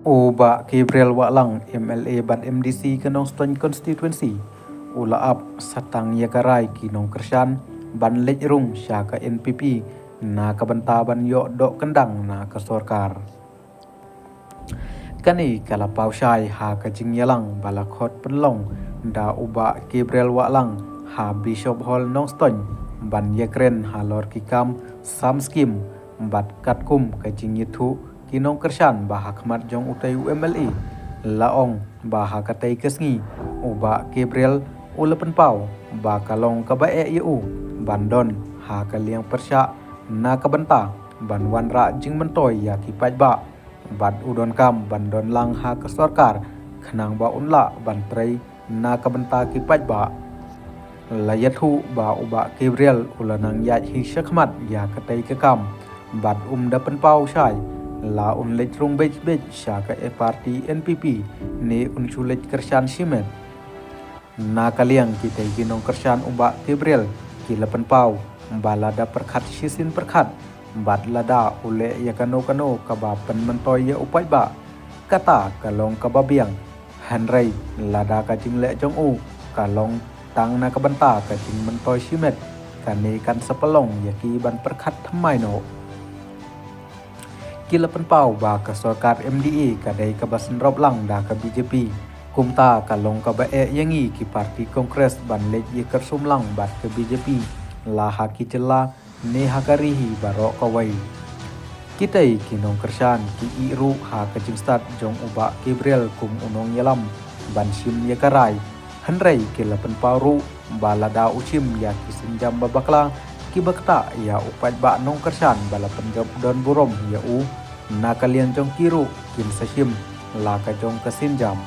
Uba Gabriel Waklang MLA ban MDC kanong Ston constituency ulaap satang yakaray kinong Kersyan ban lejrung siya ka NPP na kabantaban yo do kendang na kasorkar. Kani kalapaw siyay ha kajing yalang balakot penlong da uba Gabriel Waklang ha Bishop Hall nong Ston ban yakren ha lor kikam sam skim bat katkum kajing yitu kinong Kersyan baha khmat jong utai UMLA laong baha katai kesngi uba Gabriel ulapan pau ba kalong kabae yu bandon ha kaliang persya na kabanta ban wanra jing mentoy ya kipat ba bat udon kam bandon lang ha kesorkar khnang ba unla bantrai na kabanta kipat ba layathu ba uba Gabriel ulanang ya hi syakmat ya katai kekam bat dapen pau syai la unlej rung bej sya ka parti NPP ni unculej Kersyan simet na kaliang kita ginong Kersyan uba Gabriel kilapan pau balada perkhat sisin perkhat bat lada ule ya kano kabapan mentoy ya upai ba kata kalong kababiang hanrei lada kajing le jong kalong tang na kabanta kajing mentoy simet kani kan sepelong ya ki ban perkhat thamai no kilapan pau ba kasorkar MDA kadai kabasan rob lang da ka BJP kumta kalong kabae yangi ki parti kongres ban lej ye kersum lang bat ke BJP la haki cela ne hakarihi barok kawai kitai kinong Kersyan ki iru ha kajing start jong uba Gabriel kum unong yalam ban sim yakarai hanrei kilapan pau ru balada ucim ya kisinjam babakla kibakta ya upat ba nong Kersyan balapan job don burom ya na kalian jong kiru kin sasim la ka jong kasinjam